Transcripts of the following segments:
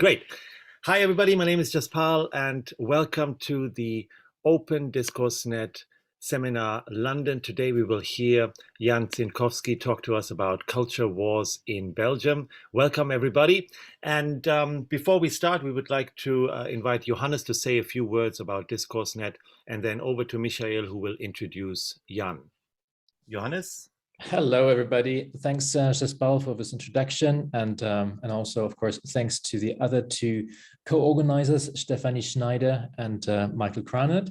Great. Hi, everybody. My name is Jaspal, and welcome to the Open Discourse Net seminar London. Today, we will hear Jan Zienkowski talk to us about culture wars in Belgium. Welcome, everybody. And before we start, we would like to invite Johannes to say a few words about Discourse Net, and then over to Michael, who will introduce Jan. Johannes? Hello, everybody. Thanks, Jaspal, for this introduction, and also, of course, thanks to the other two co-organizers, Stefanie Schneider and Michael Kranert.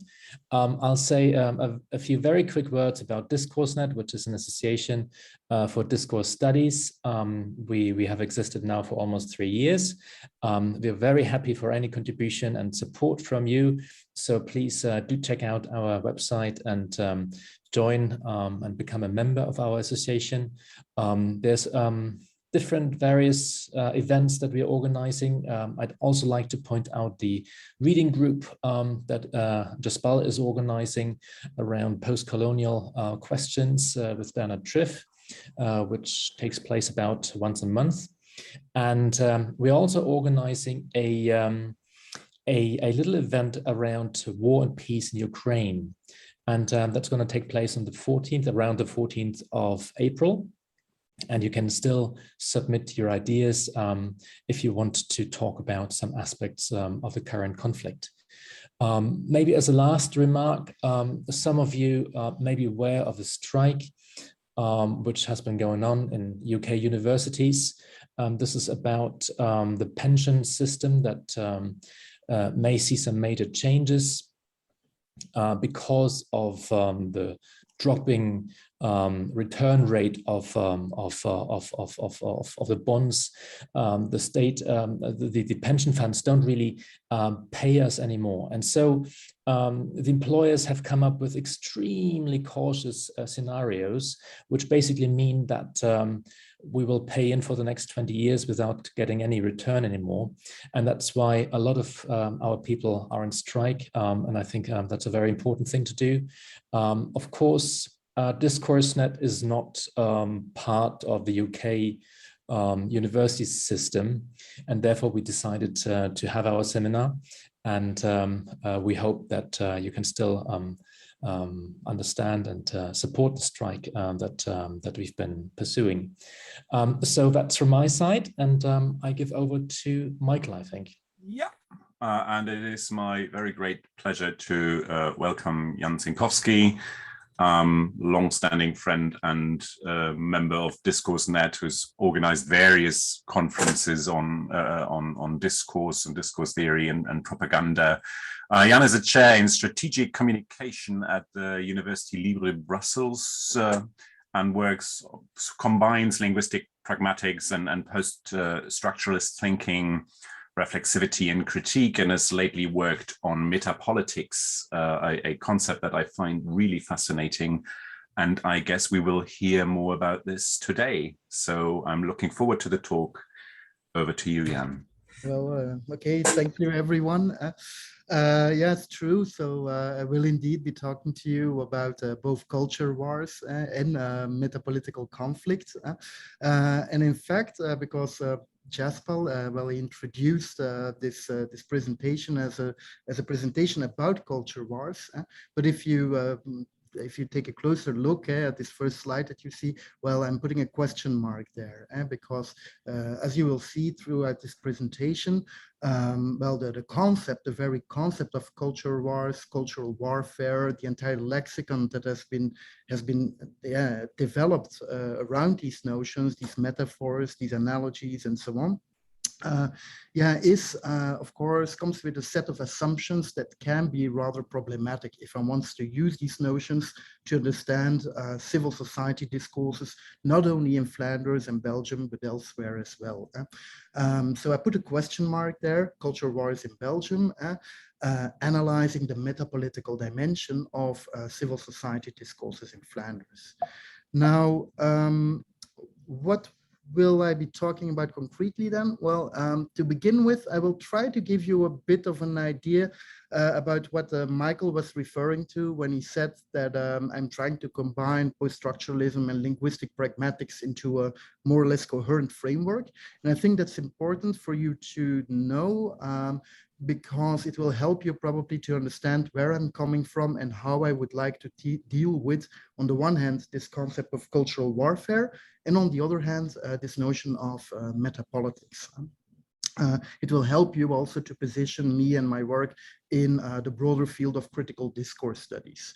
I'll say a few very quick words about DiscourseNet, which is an association for discourse studies. We have existed now for almost 3 years. We're very happy for any contribution and support from you. So please do check out our website and join and become a member of our association. There's different various events that we're organizing. I'd also like to point out the reading group that Jaspal is organizing around post-colonial questions with Bernard Triff, which takes place about once a month. And we're also organizing a little event around war and peace in Ukraine. And that's going to take place on the 14th, around the 14th of April. And you can still submit your ideas if you want to talk about some aspects of the current conflict. Maybe as a last remark, some of you may be aware of the strike which has been going on in UK universities. This is about the pension system that may see some major changes because of the dropping return rate of the bonds. The state, the pension funds don't really pay us anymore. And so the employers have come up with extremely cautious scenarios, which basically mean that we will pay in for the next 20 years without getting any return anymore. And that's why a lot of our people are on strike. And I think that's a very important thing to do. Of course, DiscourseNet is not part of the UK university system. And therefore, we decided to have our seminar. And we hope that you can still understand and support the strike that we've been pursuing. So that's from my side, and I give over to Michael, I think. Yeah, and it is my very great pleasure to welcome Jan Zienkowski, long-standing friend and member of DiscourseNet, who's organized various conferences on discourse and discourse theory and propaganda. Jan is a chair in strategic communication at the University Libre Brussels and combines linguistic pragmatics and post-structuralist thinking, reflexivity and critique, and has lately worked on metapolitics, a concept that I find really fascinating. And I guess we will hear more about this today. So I'm looking forward to the talk. Over to you, Jan. Well, okay, thank you, everyone. Yeah, it's true. So I will indeed be talking to you about both culture wars and metapolitical conflict. And in fact, because Jaspal well introduced this presentation as a presentation about culture wars, but if you take a closer look at this first slide that you see, well, I'm putting a question mark there because as you will see throughout this presentation, well, the very concept of culture wars, cultural warfare, the entire lexicon that has been developed around these notions, these metaphors, these analogies, and so on. Of course, comes with a set of assumptions that can be rather problematic if one wants to use these notions to understand civil society discourses, not only in Flanders and Belgium, but elsewhere as well. So I put a question mark there, culture wars in Belgium, analyzing the metapolitical dimension of civil society discourses in Flanders. Now, what will I be talking about concretely then? Well, to begin with, I will try to give you a bit of an idea about what Michael was referring to when he said that I'm trying to combine post-structuralism and linguistic pragmatics into a more or less coherent framework. And I think that's important for you to know, because it will help you probably to understand where I'm coming from and how I would like to deal with, on the one hand, this concept of cultural warfare, and on the other hand, this notion of metapolitics. It will help you also to position me and my work in the broader field of critical discourse studies.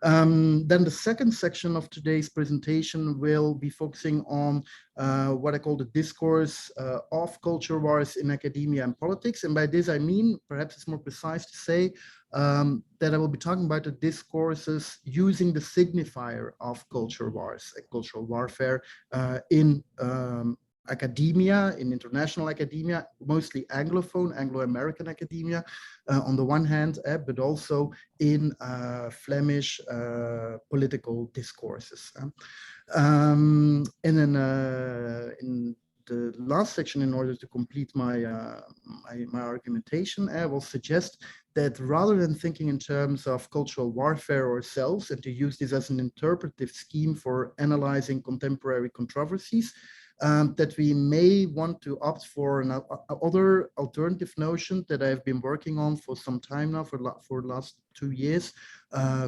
Then the second section of today's presentation will be focusing on what I call the discourse of culture wars in academia and politics. And by this, I mean, perhaps it's more precise to say that I will be talking about the discourses using the signifier of culture wars, cultural warfare in academia, in international academia, mostly Anglophone, Anglo-American academia, on the one hand, but also in Flemish political discourses. And then in the last section, in order to complete my my argumentation, I will suggest that rather than thinking in terms of cultural warfare ourselves and to use this as an interpretive scheme for analyzing contemporary controversies, that we may want to opt for another alternative notion that I've been working on for some time now, for the last 2 years,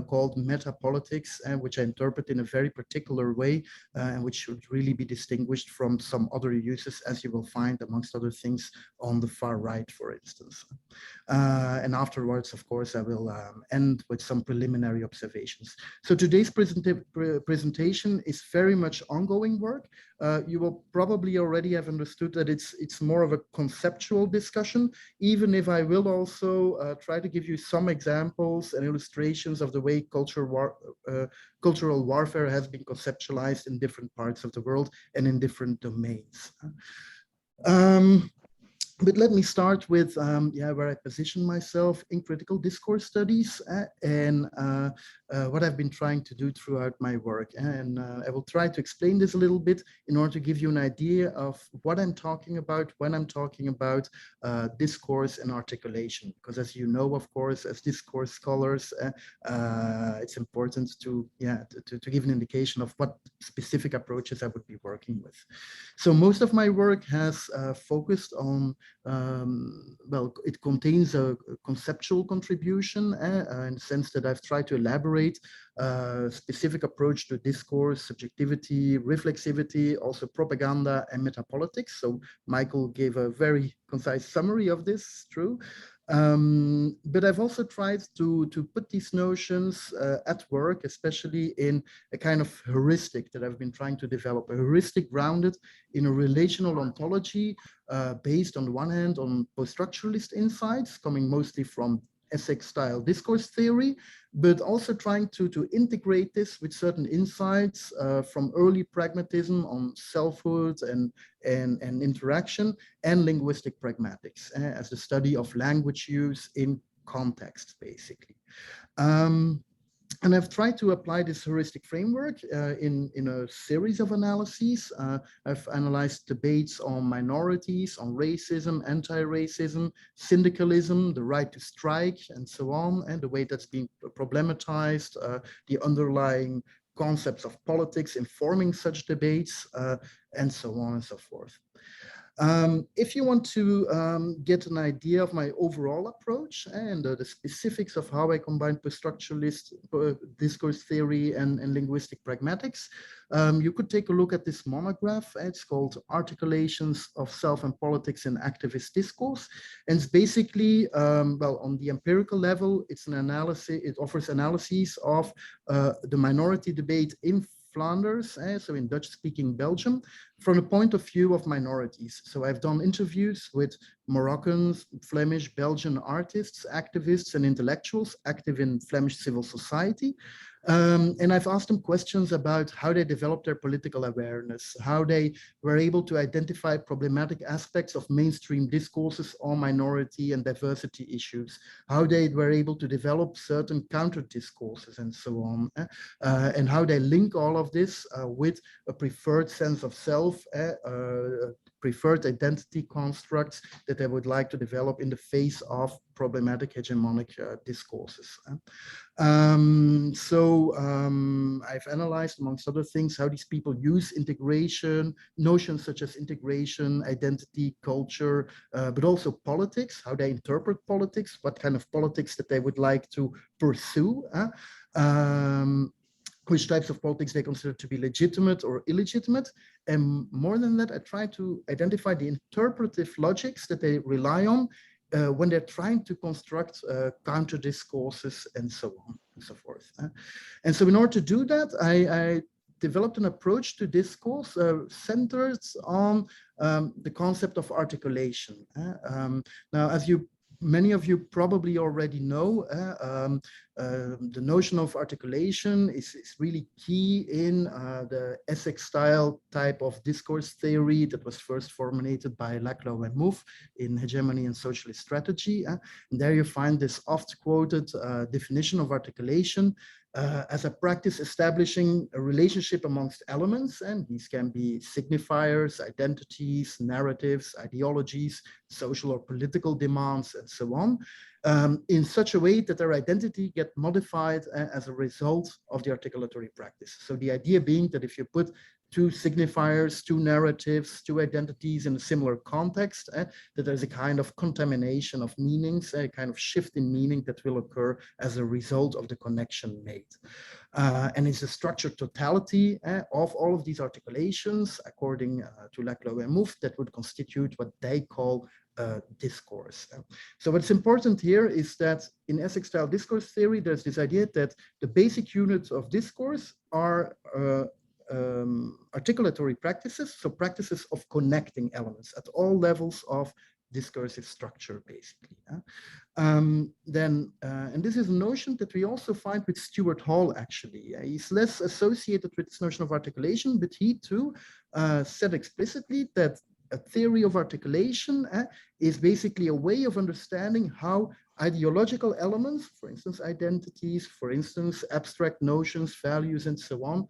called metapolitics, which I interpret in a very particular way, and which should really be distinguished from some other uses, as you will find, amongst other things, on the far right, for instance. And afterwards, of course, I will end with some preliminary observations. So today's presentation is very much ongoing work. You will probably already have understood that it's more of a conceptual discussion, even if I will also try to give you some examples and illustrations of the way cultural warfare has been conceptualized in different parts of the world and in different domains. But let me start with where I position myself in critical discourse studies and what I've been trying to do throughout my work. And I will try to explain this a little bit in order to give you an idea of what I'm talking about when I'm talking about discourse and articulation. Because as you know, of course, as discourse scholars, it's important to give an indication of what specific approaches I would be working with. So most of my work has focused on well, it contains a conceptual contribution in the sense that I've tried to elaborate a specific approach to discourse, subjectivity, reflexivity, also propaganda and metapolitics. So Michael gave a very concise summary of this, true. But I've also tried to put these notions at work, especially in a kind of heuristic that I've been trying to develop, a heuristic grounded in a relational ontology based on the one hand on post-structuralist insights coming mostly from Essex style discourse theory, but also trying to integrate this with certain insights from early pragmatism on selfhood and interaction and linguistic pragmatics as the study of language use in context, basically. And I've tried to apply this heuristic framework in a series of analyses. I've analyzed debates on minorities, on racism, anti-racism, syndicalism, the right to strike, and so on, and the way that's being problematized, the underlying concepts of politics informing such debates, and so on and so forth. If you want to get an idea of my overall approach and the specifics of how I combine post-structuralist discourse theory and linguistic pragmatics, you could take a look at this monograph. It's called Articulations of Self and Politics in Activist Discourse. And it's basically, well, on the empirical level, it's an analysis, it offers analyses of the minority debate in Flanders, so in Dutch-speaking Belgium, from the point of view of minorities. So I've done interviews with Moroccans, Flemish, Belgian artists, activists, and intellectuals active in Flemish civil society. And I've asked them questions about how they developed their political awareness, how they were able to identify problematic aspects of mainstream discourses on minority and diversity issues, how they were able to develop certain counter discourses and so on, and how they link all of this with a preferred sense of self, preferred identity constructs that they would like to develop in the face of problematic hegemonic discourses. I've analyzed, amongst other things, how these people use integration, notions such as integration, identity, culture, but also politics, how they interpret politics, what kind of politics that they would like to pursue, which types of politics they consider to be legitimate or illegitimate. And more than that, I try to identify the interpretive logics that they rely on when they're trying to construct counter discourses and so on and so forth. And so in order to do that, I developed an approach to discourse centered on the concept of articulation. Now, as many of you probably already know, the notion of articulation is really key in the Essex style type of discourse theory that was first formulated by Laclau and Mouffe in Hegemony and Socialist Strategy. And there you find this oft quoted definition of articulation as a practice establishing a relationship amongst elements, and these can be signifiers, identities, narratives, ideologies, social or political demands, and so on, in such a way that their identity get modified as a result of the articulatory practice. So the idea being that if you put two signifiers, two narratives, two identities in a similar context, that there's a kind of contamination of meanings, a kind of shift in meaning that will occur as a result of the connection made. And it's the structured totality of all of these articulations, according to Laclau and Mouffe, that would constitute what they call discourse. So what's important here is that in Essex style discourse theory, there's this idea that the basic units of discourse are articulatory practices, so practices of connecting elements at all levels of discursive structure, basically. And this is a notion that we also find with Stuart Hall, actually. He's less associated with this notion of articulation, but he too said explicitly that a theory of articulation is basically a way of understanding how ideological elements, for instance, identities, for instance, abstract notions, values, and so on,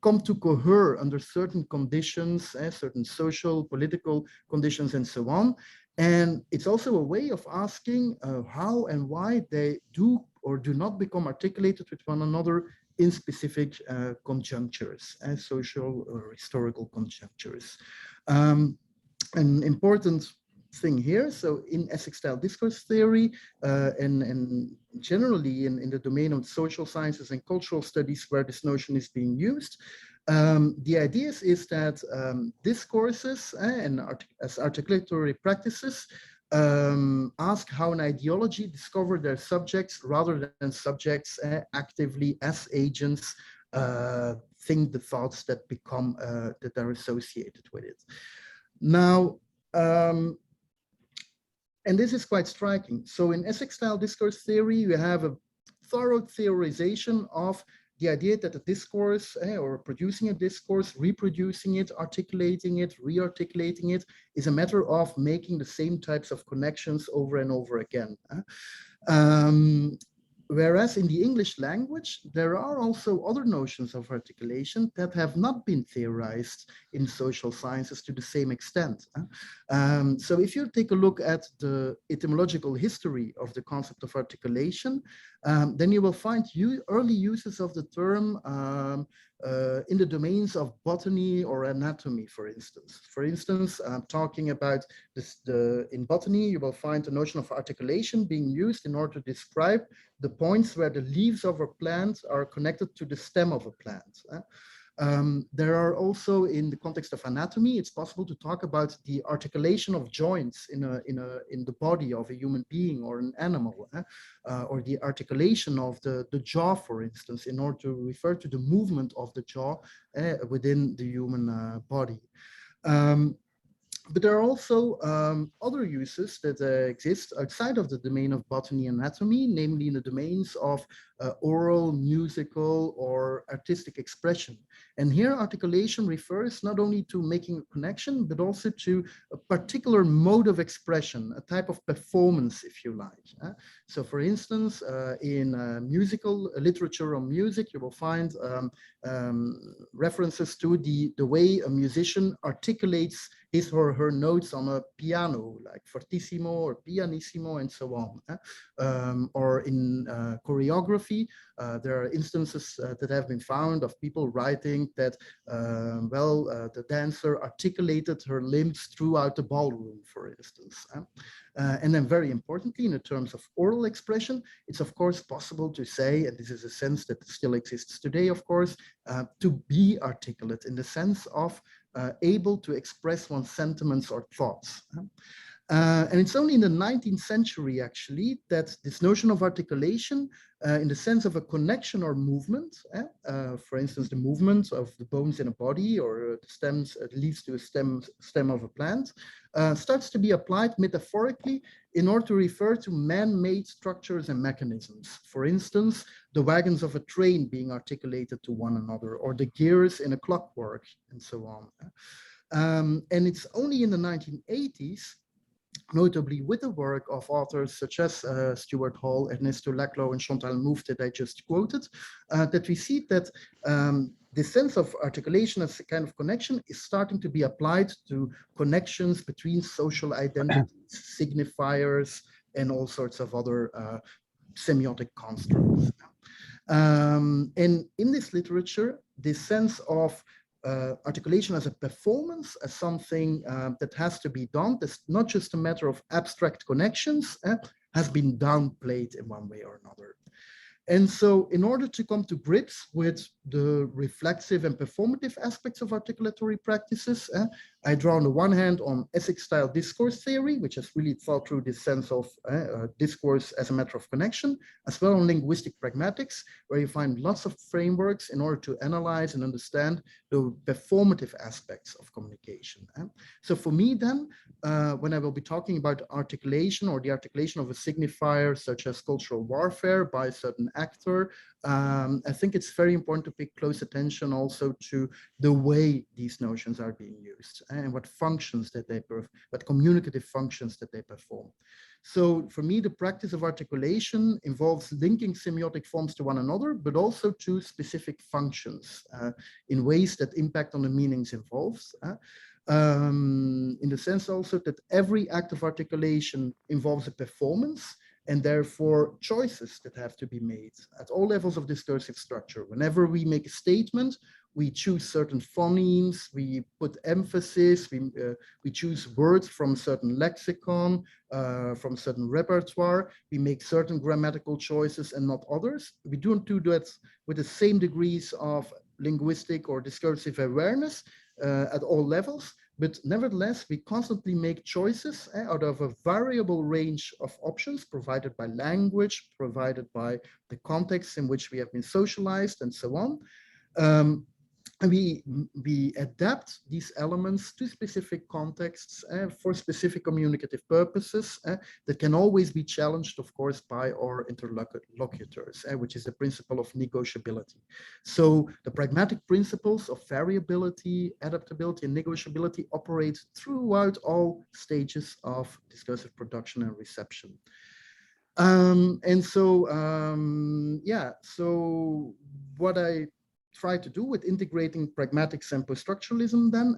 come to cohere under certain conditions, certain social, political conditions, and so on. And it's also a way of asking how and why they do or do not become articulated with one another in specific conjunctures, social or historical conjunctures. An important thing here, so in Essex style discourse theory and generally in the domain of social sciences and cultural studies where this notion is being used, the idea is that discourses as articulatory practices ask how an ideology discovered their subjects rather than subjects actively as agents think the thoughts that become that are associated with it. Now, and this is quite striking. So in Essex style discourse theory, you have a thorough theorization of the idea that a discourse or producing a discourse, reproducing it, articulating it, re-articulating it is a matter of making the same types of connections over and over again. Whereas in the English language, there are also other notions of articulation that have not been theorized in social sciences to the same extent. So if you take a look at the etymological history of the concept of articulation, then you will find early uses of the term in the domains of botany or anatomy, for instance. For instance, talking about this, in botany, you will find the notion of articulation being used in order to describe the points where the leaves of a plant are connected to the stem of a plant. There are also, in the context of anatomy, it's possible to talk about the articulation of joints in the body of a human being or an animal, or the articulation of the jaw, for instance, in order to refer to the movement of the jaw within the human body. But there are also other uses that exist outside of the domain of botany and anatomy, namely in the domains of oral, musical, or artistic expression. And here articulation refers not only to making a connection, but also to a particular mode of expression, a type of performance, if you like. So for instance, in musical literature on music, you will find references to the way a musician articulates his or her notes on a piano, like fortissimo or pianissimo and so on. Or in choreography, there are instances that have been found of people writing that, the dancer articulated her limbs throughout the ballroom, for instance. And then very importantly, in terms of oral expression, it's of course possible to say, and this is a sense that still exists today, of course, to be articulate in the sense of able to express one's sentiments or thoughts. And it's only in the 19th century, actually, that this notion of articulation, in the sense of a connection or movement, for instance, the movement of the bones in a body or the stems, leads to a stem of a plant, starts to be applied metaphorically in order to refer to man-made structures and mechanisms. For instance, the wagons of a train being articulated to one another, or the gears in a clockwork, and so on. And it's only in the 1980s, notably with the work of authors such as Stuart Hall, Ernesto Laclau, and Chantal Mouffe that I just quoted, that we see that the sense of articulation as a kind of connection is starting to be applied to connections between social identities, signifiers, and all sorts of other semiotic constructs. And in this literature, this sense of articulation as a performance, as something that has to be done, that's not just a matter of abstract connections, has been downplayed in one way or another. And so in order to come to grips with the reflexive and performative aspects of articulatory practices, I draw on the one hand on Essex-style discourse theory, which has really thought through this sense of discourse as a matter of connection, as well on linguistic pragmatics, where you find lots of frameworks in order to analyze and understand the performative aspects of communication. So for me then, when I will be talking about articulation or the articulation of a signifier such as cultural warfare by a certain actor, I think it's very important to pay close attention also to the way these notions are being used and what functions that they perform, what communicative functions that they perform. So for me, the practice of articulation involves linking semiotic forms to one another, but also to specific functions in ways that impact on the meanings involved. In the sense also that every act of articulation involves a performance, and therefore choices that have to be made at all levels of discursive structure. Whenever we make a statement, we choose certain phonemes, we put emphasis, we choose words from a certain lexicon, from a certain repertoire, we make certain grammatical choices and not others. We don't do that with the same degrees of linguistic or discursive awareness at all levels, but nevertheless, we constantly make choices out of a variable range of options provided by language, provided by the context in which we have been socialized, and so on. And we adapt these elements to specific contexts for specific communicative purposes that can always be challenged, of course, by our interlocutors, which is the principle of negotiability. So the pragmatic principles of variability, adaptability, and negotiability operate throughout all stages of discursive production and reception. And so, so what I try to do with integrating pragmatics and post-structuralism then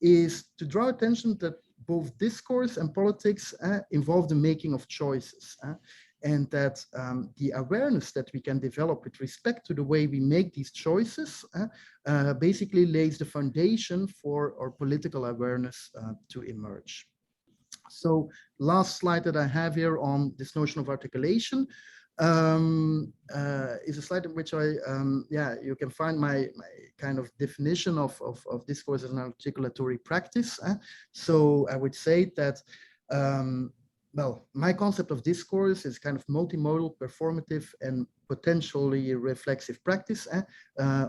is to draw attention that both discourse and politics involve the making of choices, and that the awareness that we can develop with respect to the way we make these choices basically lays the foundation for our political awareness to emerge. So last slide that I have here on this notion of articulation is a slide in which you can find my kind of definition of discourse as an articulatory practice. So I would say that, my concept of discourse is kind of multimodal, performative, and potentially reflexive practice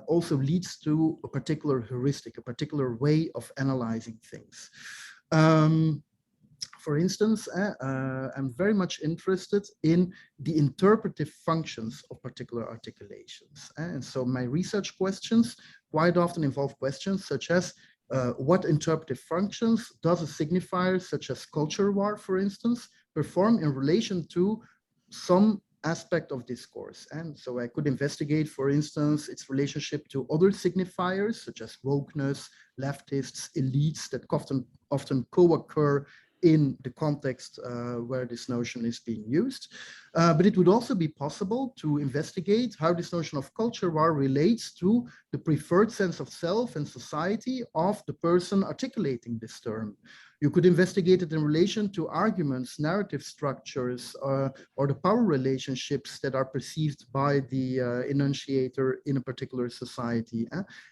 also leads to a particular heuristic, a particular way of analyzing things. For instance, I'm very much interested in the interpretive functions of particular articulations. And so my research questions quite often involve questions such as what interpretive functions does a signifier such as culture war, for instance, perform in relation to some aspect of discourse. And so I could investigate, for instance, its relationship to other signifiers such as wokeness, leftists, elites that often co-occur in the context where this notion is being used. But it would also be possible to investigate how this notion of culture war relates to the preferred sense of self and society of the person articulating this term. You could investigate it in relation to arguments, narrative structures, or the power relationships that are perceived by the enunciator in a particular society.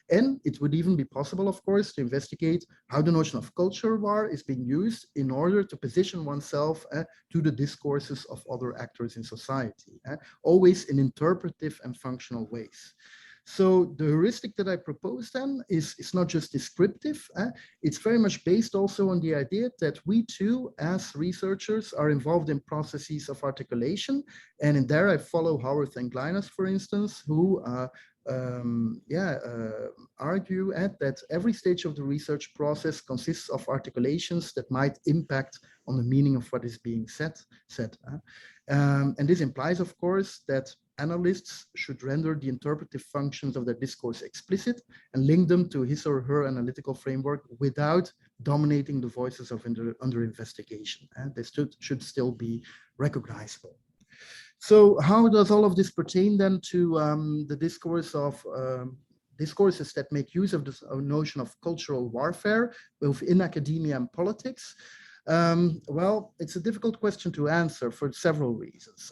And it would even be possible, of course, to investigate how the notion of culture war is being used in order to position oneself to the discourses of other actors in society, always in interpretive and functional ways. So the heuristic that I propose then is not just descriptive, it's very much based also on the idea that we too, as researchers, are involved in processes of articulation. And in there I follow Howard and Glynas, for instance, who argue that every stage of the research process consists of articulations that might impact on the meaning of what is being said. And this implies, of course, that analysts should render the interpretive functions of their discourse explicit and link them to his or her analytical framework without dominating the voices of under investigation. And they should still be recognizable. So how does all of this pertain then to the discourse of discourses that make use of this notion of cultural warfare within academia and politics? Well, it's a difficult question to answer for several reasons.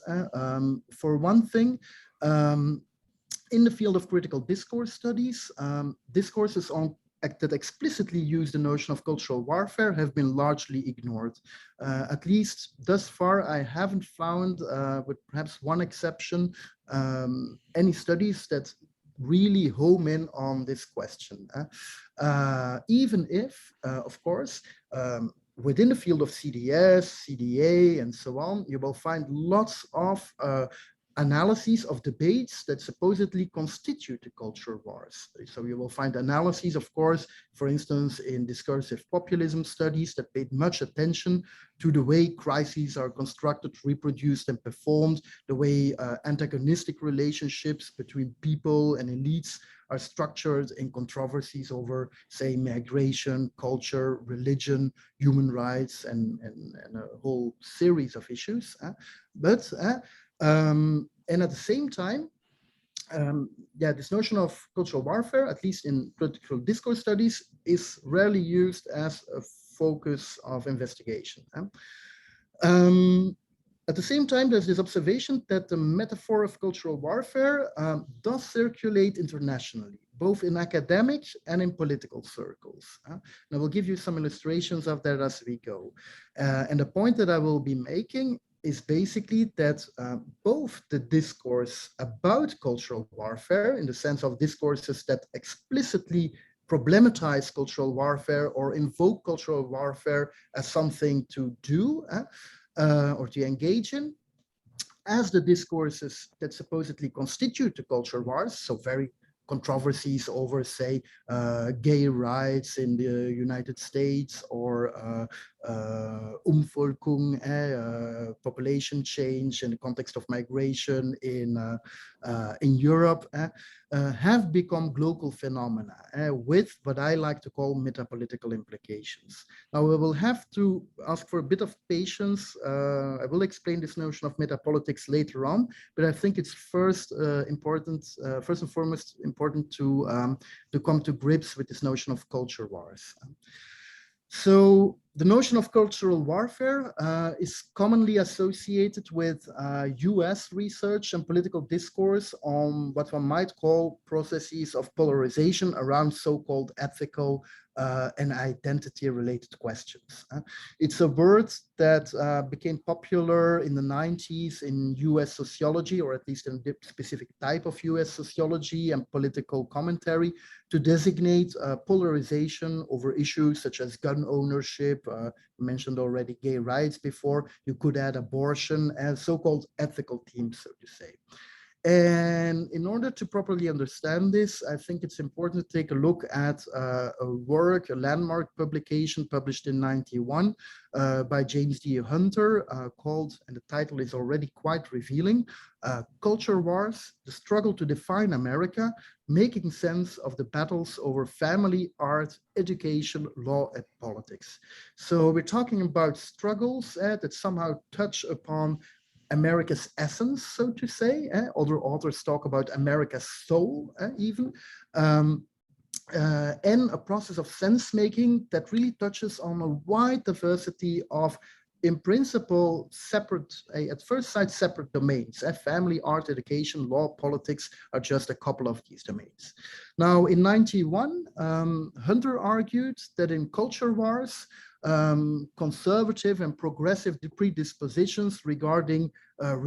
For one thing, in the field of critical discourse studies, discourses that explicitly use the notion of cultural warfare have been largely ignored. At least thus far, I haven't found, with perhaps one exception, any studies that really home in on this question. Even if, of course, within the field of CDS, CDA, and so on, you will find lots of analyses of debates that supposedly constitute the culture wars. So you will find analyses, of course, for instance, in discursive populism studies that paid much attention to the way crises are constructed, reproduced, and performed, the way antagonistic relationships between people and elites are structured in controversies over, say, migration, culture, religion, human rights, and a whole series of issues. And at the same time, this notion of cultural warfare, at least in critical discourse studies, is rarely used as a focus of investigation. At the same time, there's this observation that the metaphor of cultural warfare does circulate internationally, both in academic and in political circles. And I will give you some illustrations of that as we go. And the point that I will be making is basically that both the discourse about cultural warfare, in the sense of discourses that explicitly problematize cultural warfare or invoke cultural warfare as something to do or to engage in, as the discourses that supposedly constitute the culture wars, so very controversies over, say, gay rights in the United States or umvolkung, population change in the context of migration in Europe, have become global phenomena with what I like to call metapolitical implications. Now, we will have to ask for a bit of patience. I will explain this notion of metapolitics later on, but I think it's first and foremost important to come to grips with this notion of culture wars. So the notion of cultural warfare is commonly associated with US research and political discourse on what one might call processes of polarization around so-called ethical and identity-related questions. It's a word that became popular in the 90s in US sociology, or at least in a specific type of US sociology and political commentary, to designate polarization over issues such as gun ownership, citizenship, mentioned already gay rights before, you could add abortion as so-called ethical themes, so to say. And in order to properly understand this, I think it's important to take a look at a landmark publication published in '91 by James D. Hunter called, and the title is already quite revealing, Culture Wars, the Struggle to Define America, Making Sense of the Battles Over Family, Art, Education, Law, and Politics. So we're talking about struggles that somehow touch upon America's essence, so to say. Other authors talk about America's soul, even. And a process of sense-making that really touches on a wide diversity of, in principle, separate, at first sight, separate domains. Family, art, education, law, politics are just a couple of these domains. Now, in '91, Hunter argued that in Culture Wars, conservative and progressive predispositions regarding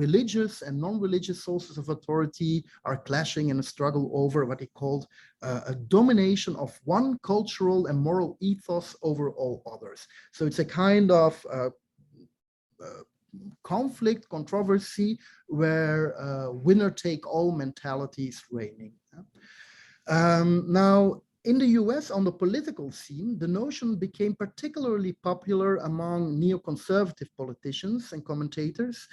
religious and non-religious sources of authority are clashing in a struggle over what he called a domination of one cultural and moral ethos over all others. So it's a kind of conflict, controversy, where winner-take-all mentality is reigning. Now, in the US, on the political scene, the notion became particularly popular among neoconservative politicians and commentators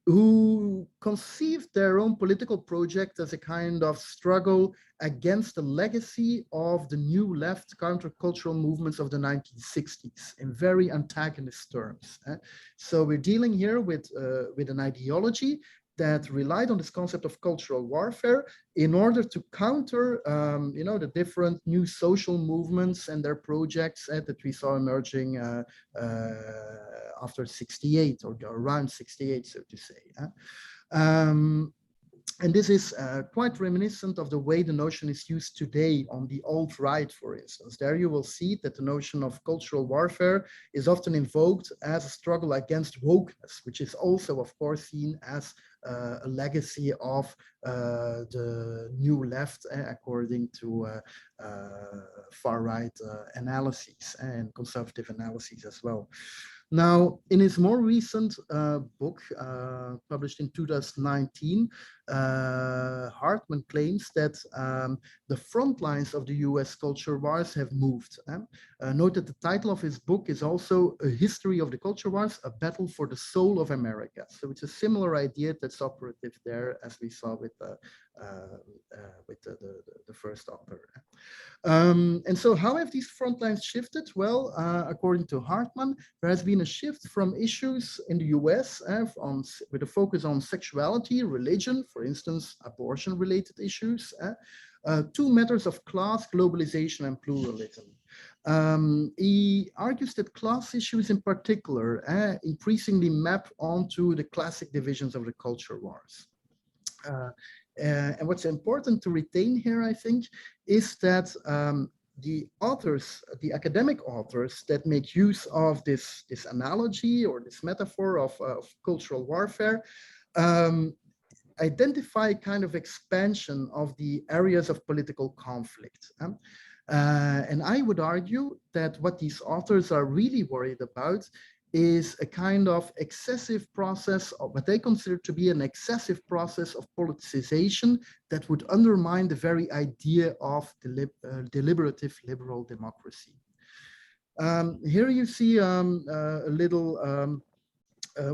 who conceived their own political project as a kind of struggle against the legacy of the new left countercultural movements of the 1960s in very antagonist terms. So we're dealing here with an ideology that relied on this concept of cultural warfare in order to counter, the different new social movements and their projects that we saw emerging after '68 or around '68, so to say. And this is quite reminiscent of the way the notion is used today on the alt-right, for instance. There you will see that the notion of cultural warfare is often invoked as a struggle against wokeness, which is also, of course, seen as a legacy of the new left, according to far-right analyses and conservative analyses as well. Now, in his more recent book, published in 2019, Hartman claims that the front lines of the US culture wars have moved. Note that the title of his book is also A History of the Culture Wars, A Battle for the Soul of America. So it's a similar idea that's operative there as we saw with the first author. And so how have these front lines shifted? Well, according to Hartman, there has been a shift from issues in the US with a focus on sexuality, religion, for instance, abortion-related issues, to matters of class, globalization, and pluralism. He argues that class issues in particular increasingly map onto the classic divisions of the culture wars. And what's important to retain here, I think, is that the authors, the academic authors that make use of this analogy or this metaphor of cultural warfare identify kind of expansion of the areas of political conflict. And I would argue that what these authors are really worried about is a kind of excessive process of what they consider to be an excessive process of politicization that would undermine the very idea of deliberative liberal democracy. Here you see a little,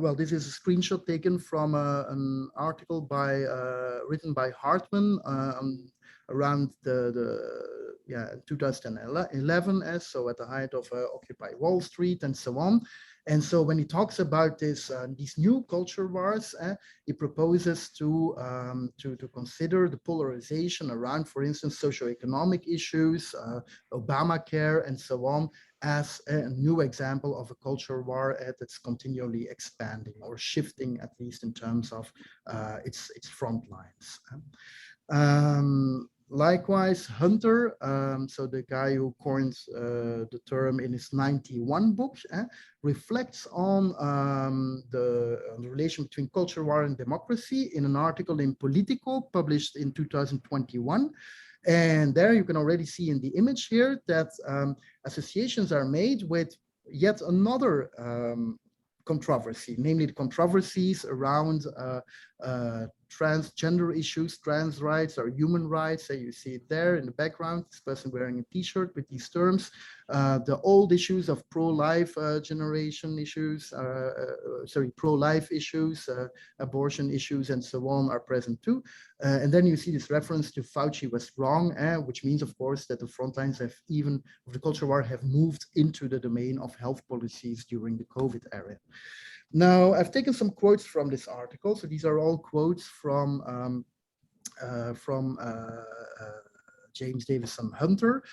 well, this is a screenshot taken from an article written by Hartman around 2011, so at the height of Occupy Wall Street and so on. And so when he talks about these new culture wars, he proposes to consider the polarization around, for instance, socioeconomic issues, Obamacare, and so on, as a new example of a culture war that's continually expanding or shifting, at least in terms of its front lines. Likewise, Hunter, so the guy who coins the term in his '91 book, reflects on the relation between culture war and democracy in an article in Politico published in 2021. And there you can already see in the image here that associations are made with yet another controversy, namely the controversies around transgender issues, trans rights or human rights. So you see it there in the background, this person wearing a t-shirt with these terms. The old issues of pro-life generation issues, pro-life issues, abortion issues, and so on are present too. And then you see this reference to Fauci was wrong, which means, of course, that the front lines of the culture war have moved into the domain of health policies during the COVID era. Now, I've taken some quotes from this article. So these are all quotes from James Davidson Hunter,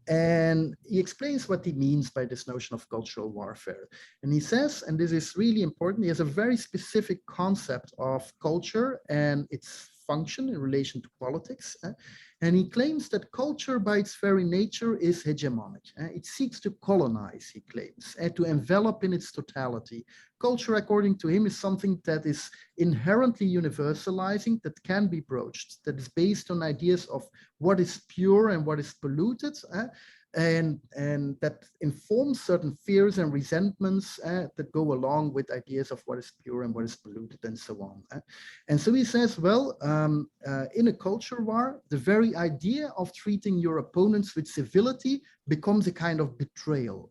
and he explains what he means by this notion of cultural warfare. And he says, and this is really important, he has a very specific concept of culture and its function in relation to politics. And he claims that culture by its very nature is hegemonic. It seeks to colonize, he claims, and to envelop in its totality. Culture, according to him, is something that is inherently universalizing, that can be broached, that is based on ideas of what is pure and what is polluted, and that informs certain fears and resentments that go along with ideas of what is pure and what is polluted and so on. And so he says, well, in a culture war, the very idea of treating your opponents with civility becomes a kind of betrayal.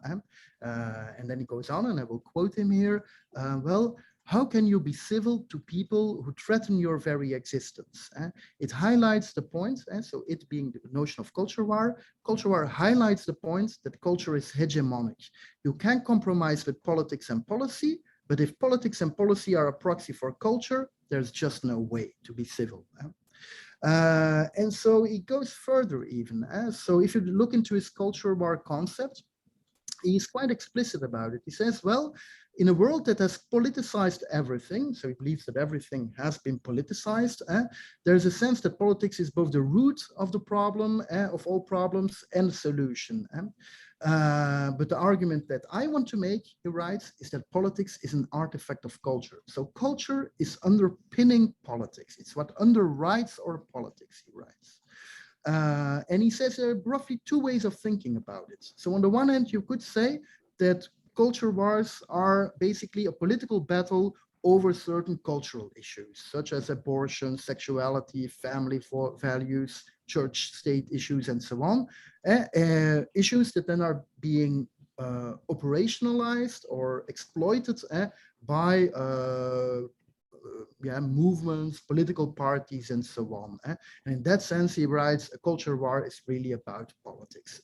And then he goes on, and I will quote him here, well, how can you be civil to people who threaten your very existence? It highlights the point, so it being the notion of culture war highlights the point that culture is hegemonic. You can compromise with politics and policy, but if politics and policy are a proxy for culture, there's just no way to be civil. And so he goes further even. So if you look into his culture war concept, he's quite explicit about it. He says, well, in a world that has politicized everything, so he believes that everything has been politicized, there's a sense that politics is both the root of the problem, of all problems, and the solution. But the argument that I want to make, he writes, is that politics is an artifact of culture. So culture is underpinning politics. It's what underwrites our politics, he writes. And he says there are roughly two ways of thinking about it. So on the one hand, you could say that culture wars are basically a political battle over certain cultural issues, such as abortion, sexuality, family values, church-state issues, and so on. Issues that then are being operationalized or exploited by movements, political parties, and so on. And in that sense, he writes, a culture war is really about politics.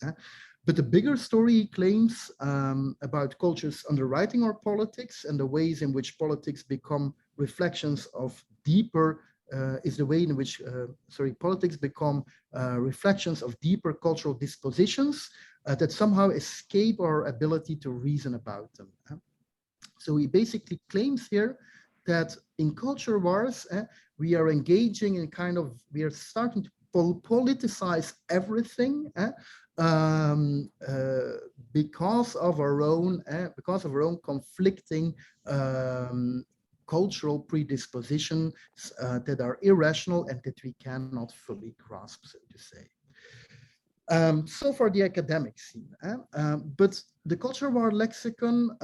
But the bigger story, he claims, about cultures underwriting our politics and the ways in which politics become reflections of deeper, is the way in which, politics become reflections of deeper cultural dispositions that somehow escape our ability to reason about them. So he basically claims here that in culture wars, we are engaging in we are starting to politicize everything because of our own conflicting cultural predispositions that are irrational and that we cannot fully grasp, so to say. So for the academic scene, but the culture war lexicon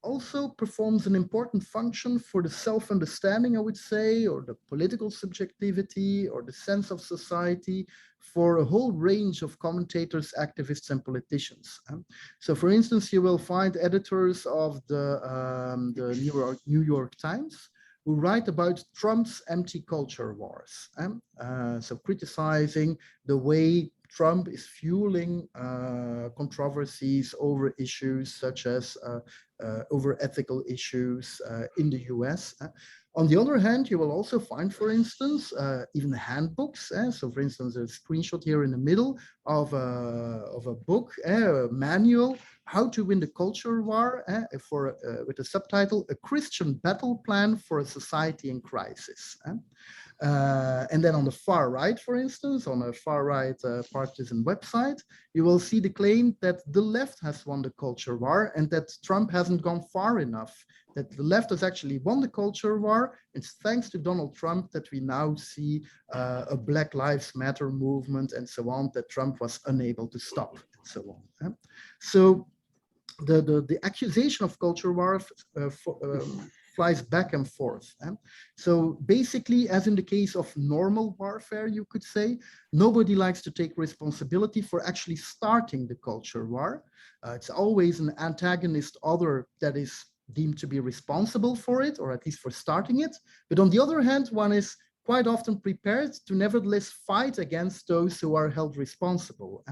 also performs an important function for the self-understanding, I would say, or the political subjectivity, or the sense of society for a whole range of commentators, activists, and politicians. So for instance, you will find editors of the New York Times who write about Trump's empty culture wars. So criticizing the way Trump is fueling controversies over issues such as over ethical issues in the US. On the other hand, you will also find, for instance, even handbooks. So for instance, a screenshot here in the middle of a book, a manual, How to Win the Culture War, with the subtitle, A Christian Battle Plan for a Society in Crisis. And then on the far right, for instance, on a far right partisan website, you will see the claim that the left has won the culture war and that Trump hasn't gone far enough, that the left has actually won the culture war. It's thanks to Donald Trump that we now see a Black Lives Matter movement and so on, that Trump was unable to stop, and so on. So the accusation of culture war flies back and forth. So basically, as in the case of normal warfare, you could say, nobody likes to take responsibility for actually starting the culture war. It's always an antagonist other that is deemed to be responsible for it, or at least for starting it. But on the other hand, one is quite often prepared to nevertheless fight against those who are held responsible.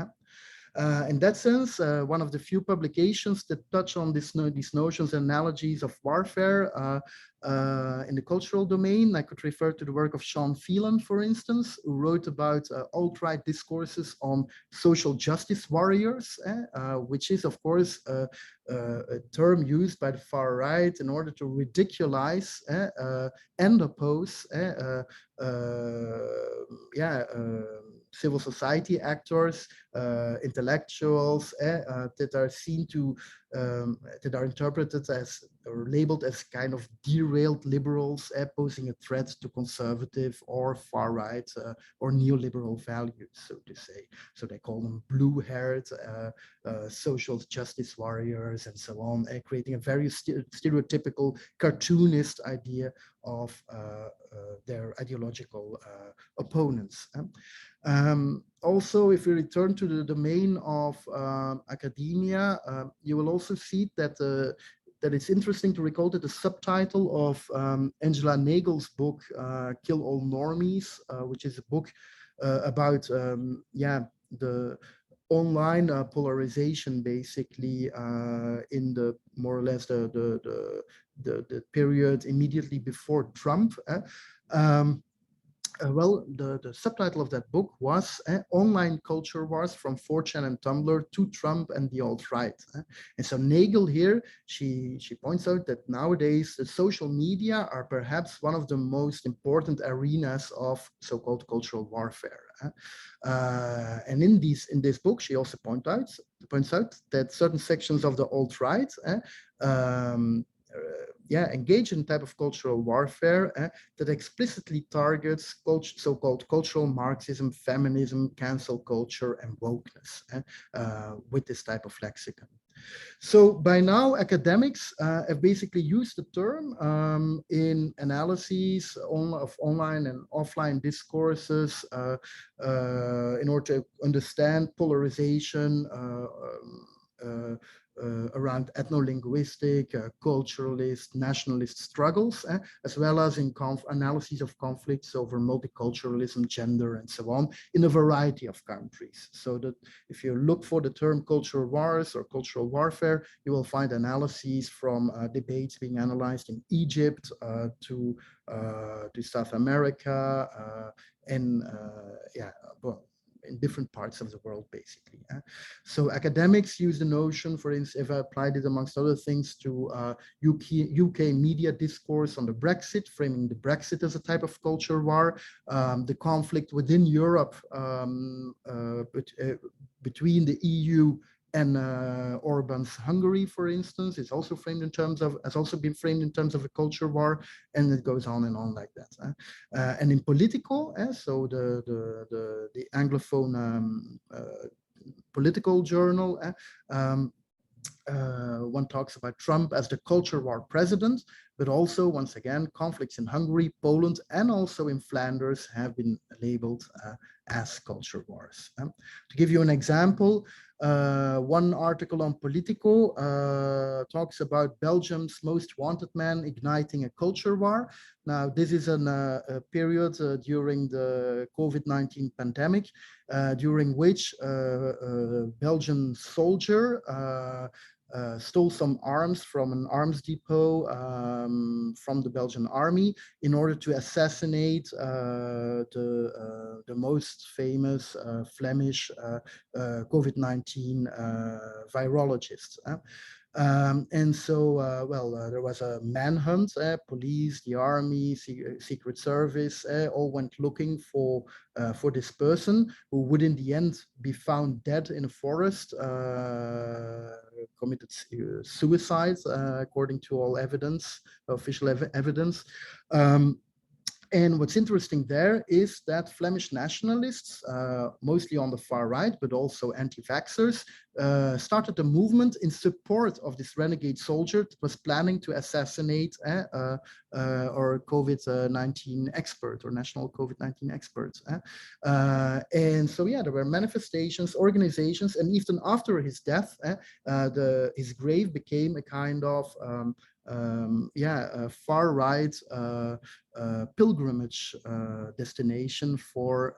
In that sense, one of the few publications that touch on these notions and analogies of warfare in the cultural domain, I could refer to the work of Sean Phelan, for instance, who wrote about alt-right discourses on social justice warriors, which is, of course, a term used by the far right in order to ridiculize and oppose civil society actors, intellectuals that are seen to, that are interpreted as or labeled as kind of derailed liberals, posing a threat to conservative or far right or neoliberal values, so to say. So they call them blue-haired social justice warriors and so on, creating a very stereotypical cartoonist idea of their ideological opponents. Also, if we return to the domain of academia, you will also see that that it's interesting to recall that the subtitle of Angela Nagel's book, Kill All Normies, which is a book about the online polarization, basically in the more or less the period immediately before Trump. Well, the subtitle of that book was Online Culture Wars from 4chan and Tumblr to Trump and the Alt-Right. And so Nagel here, she points out that nowadays the social media are perhaps one of the most important arenas of so-called cultural warfare. And in this book, she also points out that certain sections of the alt-right engage in type of cultural warfare that explicitly targets so-called cultural Marxism, feminism, cancel culture, and wokeness with this type of lexicon. So by now, academics have basically used the term in analyses of online and offline discourses in order to understand polarization around ethno-linguistic, culturalist, nationalist struggles, as well as in analyses of conflicts over multiculturalism, gender, and so on, in a variety of countries. So that if you look for the term cultural wars or cultural warfare, you will find analyses from debates being analyzed in Egypt to South America and in different parts of the world, basically. So academics use the notion, for instance, if I applied it amongst other things to UK media discourse on the Brexit, framing the Brexit as a type of culture war, the conflict within Europe between the EU and Orban's Hungary, for instance, is also framed in terms of, has also been framed in terms of a culture war, and it goes on and on like that. And in Politico, so the Anglophone political journal, one talks about Trump as the culture war president, but also, once again, conflicts in Hungary, Poland, and also in Flanders have been labeled as culture wars. To give you an example, one article on Politico talks about Belgium's most wanted man igniting a culture war. Now, this is a period during the COVID-19 pandemic, during which a Belgian soldier stole some arms from an arms depot from the Belgian army in order to assassinate the most famous Flemish COVID-19 virologist. And so, there was a manhunt. Police, the army, Secret Service, all went looking for this person, who would in the end be found dead in a forest, committed suicide, according to all evidence, official evidence. And what's interesting there is that Flemish nationalists, mostly on the far right, but also anti-vaxxers, started a movement in support of this renegade soldier that was planning to assassinate our COVID-19 expert or national COVID-19 expert. And so, yeah, there were manifestations, organizations, and even after his death, his grave became a kind of far right pilgrimage destination for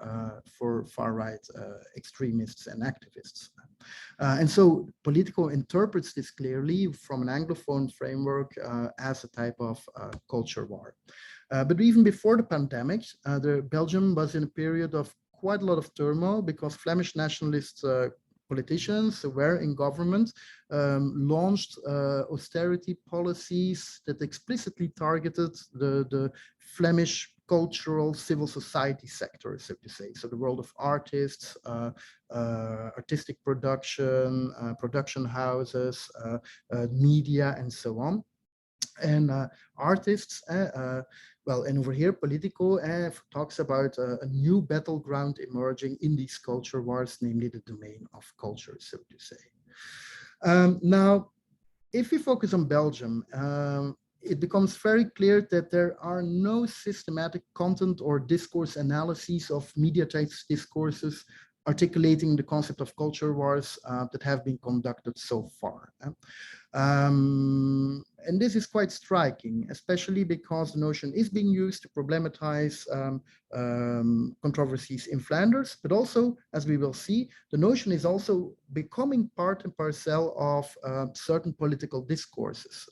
far right extremists and activists. And so Politico interprets this clearly from an Anglophone framework as a type of culture war. But even before the pandemic, Belgium was in a period of quite a lot of turmoil because Flemish nationalist politicians who were in government launched austerity policies that explicitly targeted the Flemish cultural civil society sector, so to say. So the world of artists, artistic production, production houses, media, and so on. And artists, well, and over here, Politico talks about a new battleground emerging in these culture wars, namely the domain of culture, so to say. Now, if we focus on Belgium, it becomes very clear that there are no systematic content or discourse analyses of mediatized discourses articulating the concept of culture wars that have been conducted so far. And this is quite striking, especially because the notion is being used to problematize controversies in Flanders, but also, as we will see, the notion is also becoming part and parcel of certain political discourses.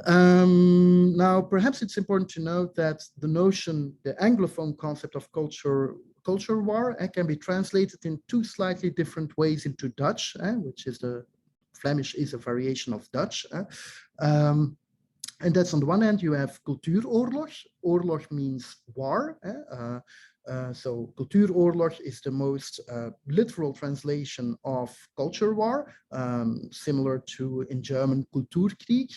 Now, perhaps it's important to note that the notion, the Anglophone concept of culture war can be translated in two slightly different ways into Dutch, which is the Flemish is a variation of Dutch. And that's on the one hand, you have cultuuroorlog. Oorlog means war. So cultuuroorlog is the most literal translation of culture war, similar to in German Kulturkrieg,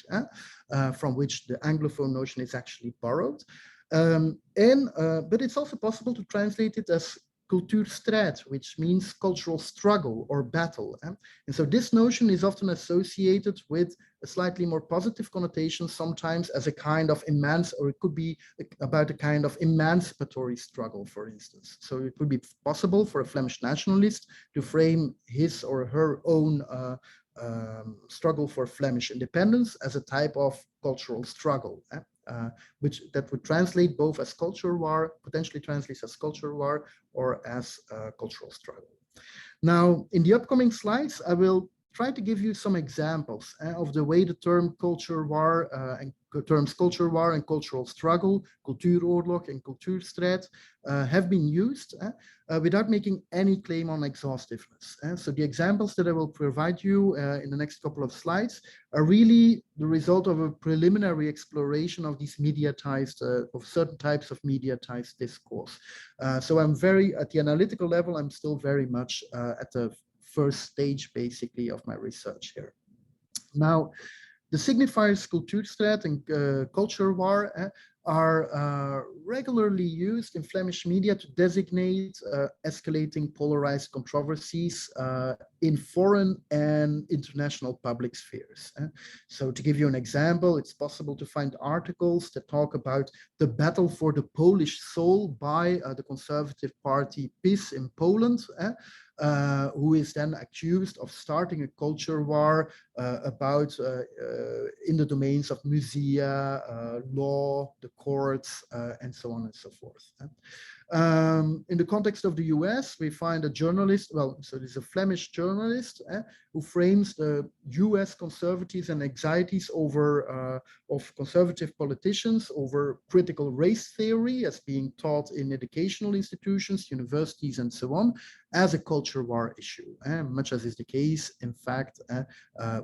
from which the Anglophone notion is actually borrowed. But it's also possible to translate it as cultuurstrijd, which means cultural struggle or battle. And so this notion is often associated with a slightly more positive connotation, sometimes as a kind of or it could be about a kind of emancipatory struggle, for instance. So it would be possible for a Flemish nationalist to frame his or her own struggle for Flemish independence as a type of cultural struggle. Which that would translate both as culture war, potentially translates as culture war, or as cultural struggle. Now, in the upcoming slides, I will try to give you some examples of the way the term culture war and terms culture war and cultural struggle, cultuuroorlog and cultuurstrijd have been used without making any claim on exhaustiveness. So the examples that I will provide you in the next couple of slides are really the result of a preliminary exploration of these mediatized, of certain types of mediatized discourse. So I'm at the analytical level, I'm still very much at the first stage, basically, of my research here. Now, the signifiers cultuurstrijd and culture war are regularly used in Flemish media to designate escalating polarized controversies in foreign and international public spheres. So to give you an example, it's possible to find articles that talk about the battle for the Polish soul by the conservative party PiS in Poland, who is then accused of starting a culture war about in the domains of musea, law, the courts, and so on and so forth. In the context of the US, we find a journalist, well, so there's a Flemish journalist who frames the US conservatives and anxieties over of conservative politicians over critical race theory as being taught in educational institutions, universities, and so on, as a culture war issue, much as is the case, in fact,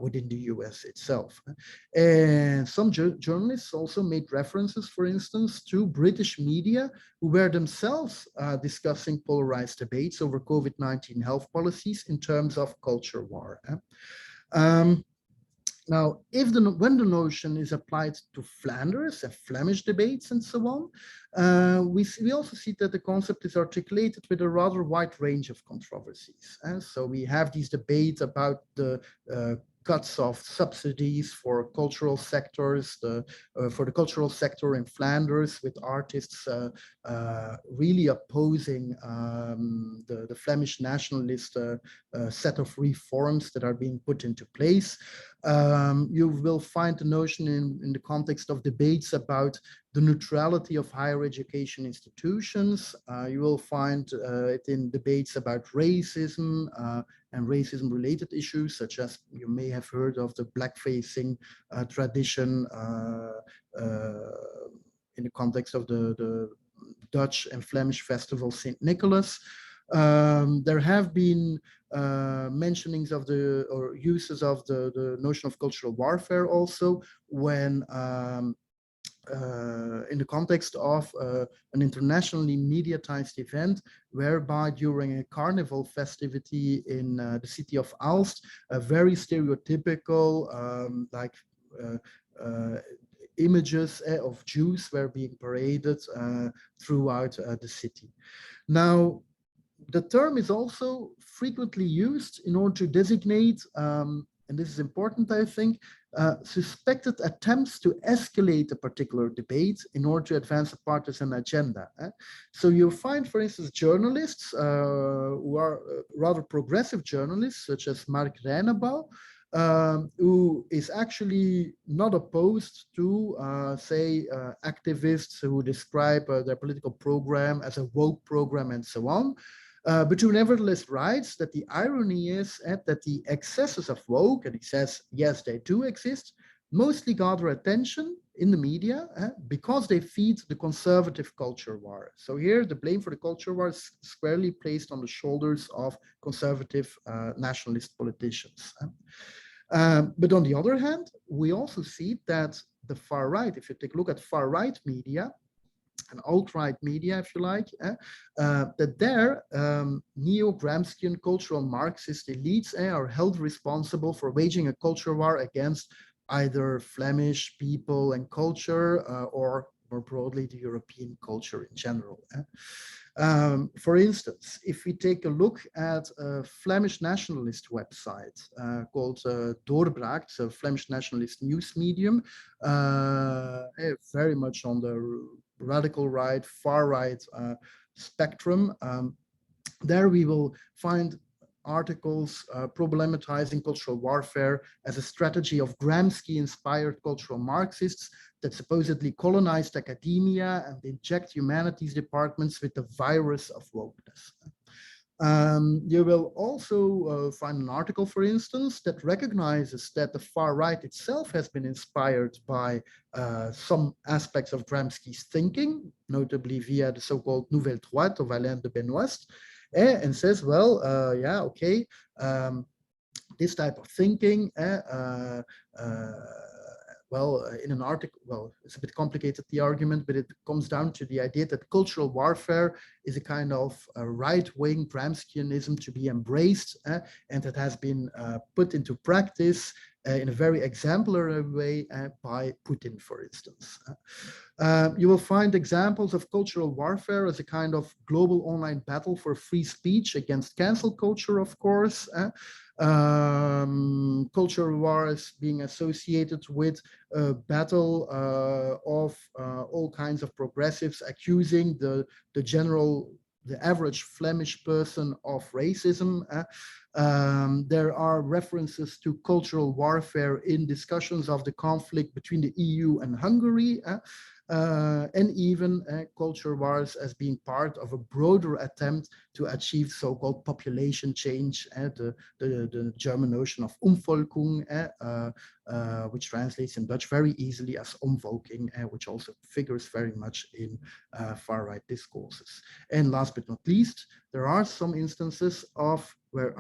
within the US itself. And some journalists also made references, for instance, to British media who were themselves discussing polarized debates over COVID-19 health policies in terms of culture war. Now, when the notion is applied to Flanders and Flemish debates and so on, we also see that the concept is articulated with a rather wide range of controversies. So we have these debates about the cuts of subsidies for cultural sectors, for the cultural sector in Flanders, with artists really opposing the Flemish nationalist set of reforms that are being put into place. You will find the notion in the context of debates about the neutrality of higher education institutions. You will find it in debates about racism and racism-related issues, such as you may have heard of the blackfacing tradition in the context of the Dutch and Flemish festival St. Nicholas. There have been mentionings of or uses of the notion of cultural warfare also when in the context of an internationally mediatized event, whereby during a carnival festivity in the city of Aalst, a very stereotypical images of Jews were being paraded throughout the city. Now, the term is also frequently used in order to designate, and this is important, I think, suspected attempts to escalate a particular debate in order to advance a partisan agenda. So you'll find, for instance, journalists who are rather progressive journalists, such as Mark Reinebouw, who is actually not opposed to, say, activists who describe their political program as a woke program and so on. But who nevertheless writes that the irony is that the excesses of woke, and he says, yes, they do exist, mostly gather attention in the media because they feed the conservative culture war. So here the blame for the culture war is squarely placed on the shoulders of conservative nationalist politicians. But on the other hand, we also see that the far right, if you take a look at far right media, and alt-right media, if you like, that their neo-Gramscian cultural Marxist elites are held responsible for waging a culture war against either Flemish people and culture or more broadly the European culture in general. For instance, if we take a look at a Flemish nationalist website called Doorbraak, it's a Flemish nationalist news medium, very much on the radical right, far right spectrum. There we will find articles problematizing cultural warfare as a strategy of Gramsci-inspired cultural Marxists that supposedly colonized academia and inject humanities departments with the virus of wokeness. You will also find an article, for instance, that recognizes that the far right itself has been inspired by some aspects of Gramsci's thinking, notably via the so-called Nouvelle Droite of Alain de Benoist, and says, well, yeah, okay, this type of thinking, well, in an article, well, it's a bit complicated, the argument, but it comes down to the idea that cultural warfare is a kind of right-wing Gramscianism to be embraced, and that has been put into practice in a very exemplary way by Putin, for instance. You will find examples of cultural warfare as a kind of global online battle for free speech against cancel culture, of course. Culture wars being associated with a battle of all kinds of progressives accusing the average Flemish person of racism. There are references to cultural warfare in discussions of the conflict between the EU and Hungary. And even culture wars as being part of a broader attempt to achieve so-called population change, the German notion of Umvolkung, which translates in Dutch very easily as omvolking, which also figures very much in far-right discourses. And last but not least, there are some instances of where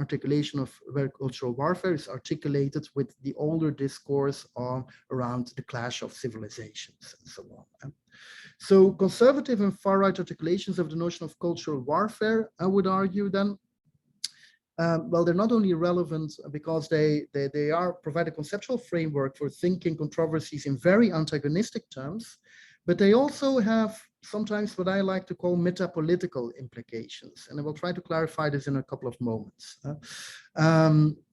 cultural warfare is articulated with the older discourse around the clash of civilizations and so on. So conservative and far-right articulations of the notion of cultural warfare, I would argue then, well, they're not only relevant because they provide a conceptual framework for thinking controversies in very antagonistic terms, but they also have sometimes what I like to call metapolitical implications. And I will try to clarify this in a couple of moments.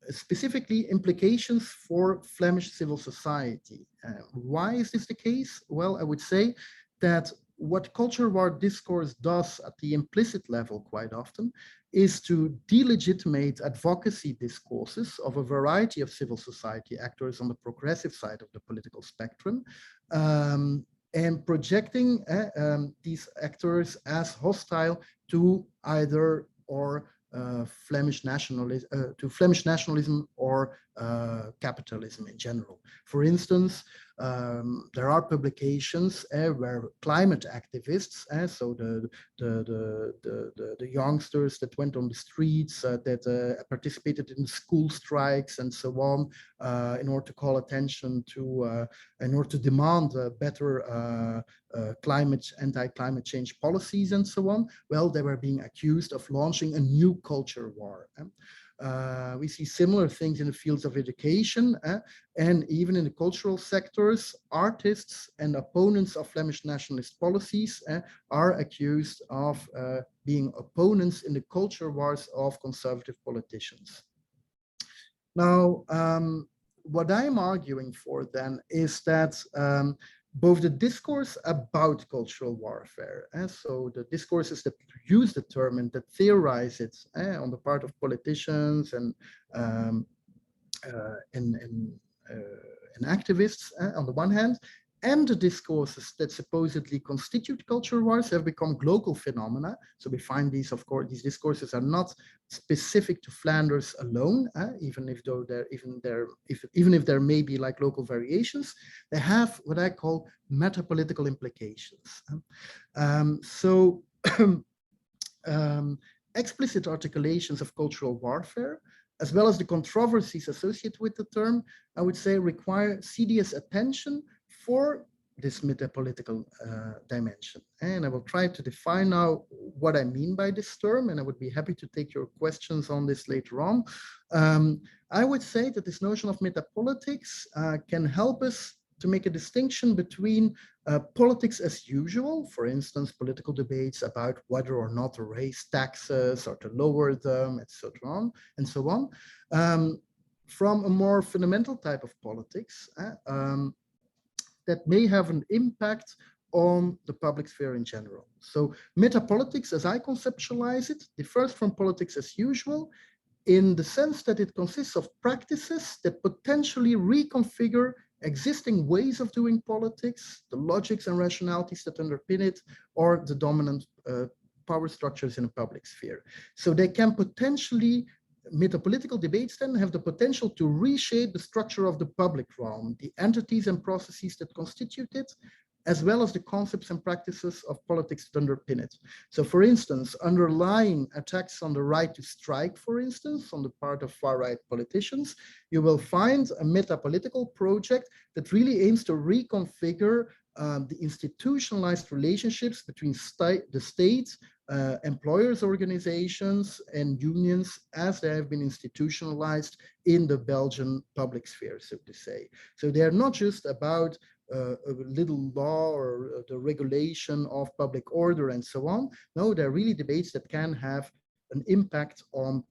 Specifically, implications for Flemish civil society. Why is this the case? Well, I would say that what culture war discourse does at the implicit level quite often is to delegitimate advocacy discourses of a variety of civil society actors on the progressive side of the political spectrum, and projecting these actors as hostile to either or Flemish nationalism or capitalism in general. For instance, there are publications where climate activists, so the youngsters that went on the streets, that participated in school strikes and so on, in order to call attention to, in order to demand better anti-climate change policies and so on, well, they were being accused of launching a new culture war. We see similar things in the fields of education, and even in the cultural sectors. Artists and opponents of Flemish nationalist policies are accused of being opponents in the culture wars of conservative politicians. Now, what I'm arguing for then is that both the discourse about cultural warfare, so the discourses that use the term and that theorize it on the part of politicians and activists on the one hand, and the discourses that supposedly constitute culture wars have become global phenomena. So we find these, of course, these discourses are not specific to Flanders alone, even if there may be like local variations. They have what I call metapolitical implications. Explicit articulations of cultural warfare, as well as the controversies associated with the term, I would say require serious attention for this metapolitical dimension. And I will try to define now what I mean by this term, and I would be happy to take your questions on this later on. I would say that this notion of metapolitics can help us to make a distinction between politics as usual, for instance, political debates about whether or not to raise taxes or to lower them, etc., and so on, from a more fundamental type of politics that may have an impact on the public sphere in general. So metapolitics, as I conceptualize it, differs from politics as usual in the sense that it consists of practices that potentially reconfigure existing ways of doing politics, the logics and rationalities that underpin it, or the dominant power structures in the public sphere. So they can potentially, metapolitical debates then have the potential to reshape the structure of the public realm, the entities and processes that constitute it, as well as the concepts and practices of politics that underpin it. So for instance, underlying attacks on the right to strike, for instance, on the part of far-right politicians, you will find a metapolitical project that really aims to reconfigure the institutionalized relationships between the state, employers' organizations, and unions as they have been institutionalized in the Belgian public sphere, so to say. So they are not just about a little law or the regulation of public order and so on. No, they're really debates that can have an impact on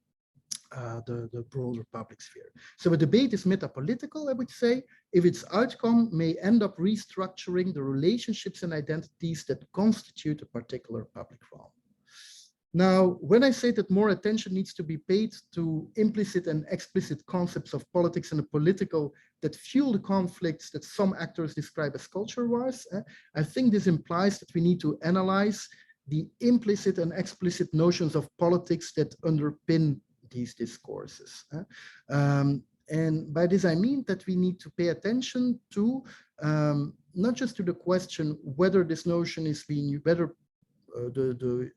the broader public sphere. So a debate is metapolitical, I would say, if its outcome may end up restructuring the relationships and identities that constitute a particular public realm. Now, when I say that more attention needs to be paid to implicit and explicit concepts of politics and the political that fuel the conflicts that some actors describe as culture wars, I think this implies that we need to analyze the implicit and explicit notions of politics that underpin these discourses. And by this, I mean that we need to pay attention to not just to the question whether this notion is being, whether the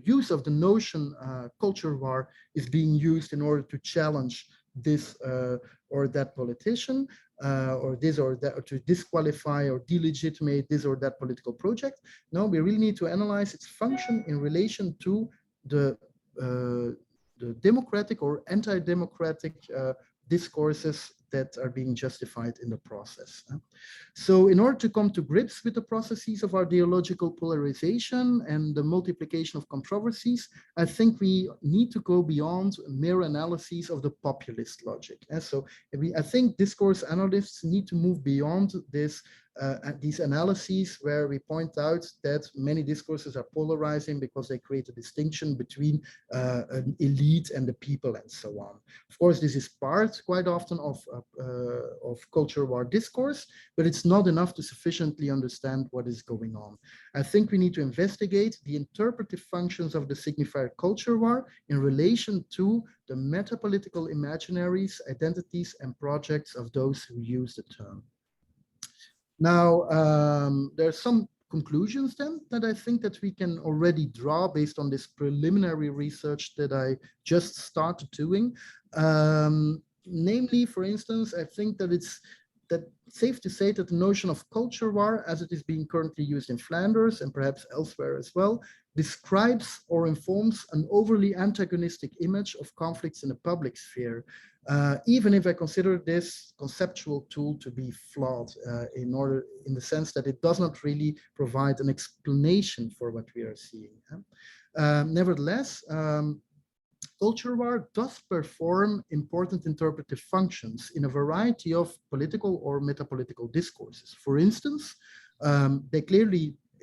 use of the notion culture war is being used in order to challenge this or that politician, or this or that, or to disqualify or delegitimate this or that political project. No, we really need to analyze its function in relation to the the democratic or anti-democratic discourses that are being justified in the process. So in order to come to grips with the processes of our ideological polarization and the multiplication of controversies, I think we need to go beyond mere analyses of the populist logic. So I think discourse analysts need to move beyond this these analyses where we point out that many discourses are polarizing because they create a distinction between an elite and the people and so on. Of course, this is part quite often of culture war discourse, but it's not enough to sufficiently understand what is going on. I think we need to investigate the interpretive functions of the signifier culture war in relation to the metapolitical imaginaries, identities, and projects of those who use the term. Now, there are some conclusions then that I think that we can already draw based on this preliminary research that I just started doing. Namely, for instance, I think that it's safe to say that the notion of culture war, as it is being currently used in Flanders and perhaps elsewhere as well, describes or informs an overly antagonistic image of conflicts in the public sphere, even if I consider this conceptual tool to be flawed in the sense that it does not really provide an explanation for what we are seeing. Nevertheless, culture war does perform important interpretive functions in a variety of political or metapolitical discourses. For instance,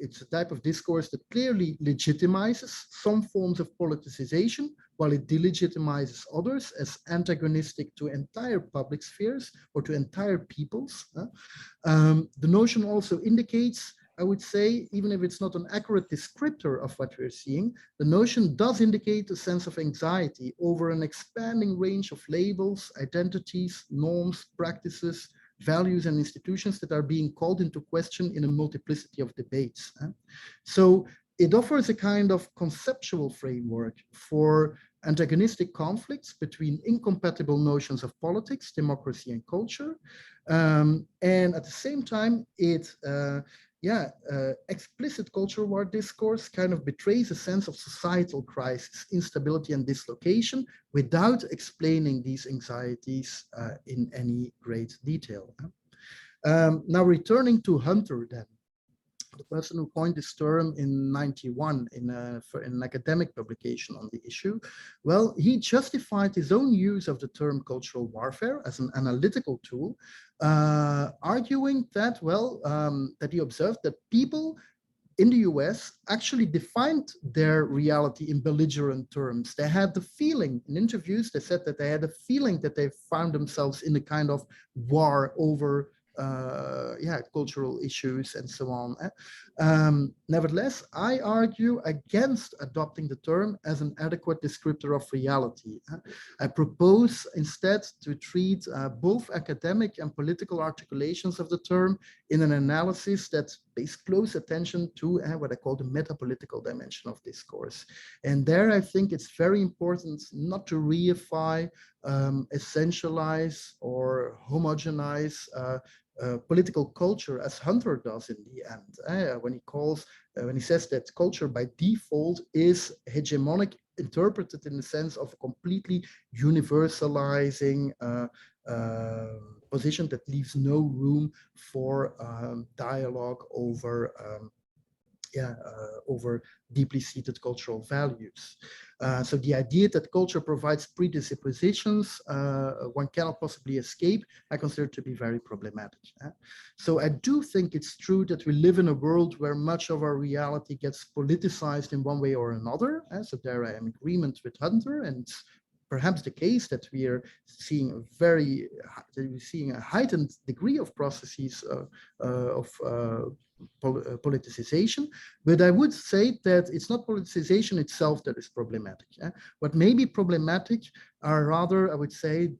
it's a type of discourse that clearly legitimizes some forms of politicization, while it delegitimizes others as antagonistic to entire public spheres or to entire peoples. The notion also indicates, I would say, even if it's not an accurate descriptor of what we're seeing, the notion does indicate a sense of anxiety over an expanding range of labels, identities, norms, practices, values, and institutions that are being called into question in a multiplicity of debates. So it offers a kind of conceptual framework for antagonistic conflicts between incompatible notions of politics, democracy, and culture. And at the same time, it explicit culture war discourse kind of betrays a sense of societal crisis, instability, and dislocation without explaining these anxieties in any great detail. Now returning to Hunter then, the person who coined this term in '91 in an academic publication on the issue, well, he justified his own use of the term cultural warfare as an analytical tool, arguing that, well, that he observed that people in the US actually defined their reality in belligerent terms. They had the feeling, in interviews, they said that they had a feeling that they found themselves in a kind of war over cultural issues and so on. Nevertheless, I argue against adopting the term as an adequate descriptor of reality. I propose instead to treat both academic and political articulations of the term in an analysis that pays close attention to what I call the metapolitical dimension of discourse. And there I think it's very important not to reify, essentialize, or homogenize political culture as Hunter does in the end, when he says that culture by default is hegemonic, interpreted in the sense of a completely universalizing position that leaves no room for dialogue over over deeply seated cultural values. So the idea that culture provides predispositions one cannot possibly escape, I consider to be very problematic. So I do think it's true that we live in a world where much of our reality gets politicized in one way or another. So there I am in agreement with Hunter, and it's perhaps the case that we are seeing a heightened degree of processes of politicization, but I would say that it's not politicization itself that is problematic. What may be problematic are rather, I would say,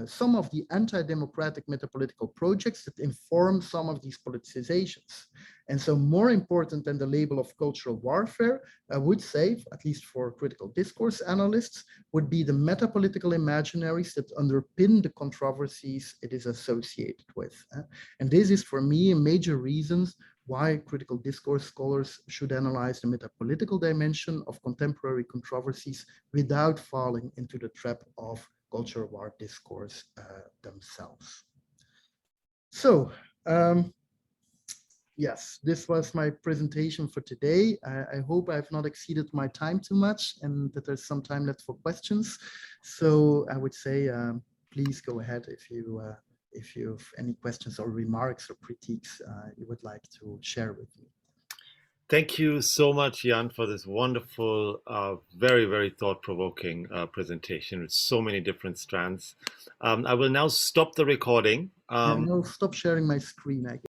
some of the anti-democratic metapolitical projects that inform some of these politicizations. And so more important than the label of cultural warfare, I would say, at least for critical discourse analysts, would be the metapolitical imaginaries that underpin the controversies it is associated with. And this is, for me, a major reason why critical discourse scholars should analyze the metapolitical dimension of contemporary controversies without falling into the trap of culture war discourse themselves. So, yes, this was my presentation for today. I hope I've not exceeded my time too much and that there's some time left for questions. So I would say, please go ahead if you have any questions or remarks or critiques you would like to share with me. Thank you so much, Jan, for this wonderful, very, very thought-provoking presentation with so many different strands. I will now stop the recording. No, stop sharing my screen, I guess.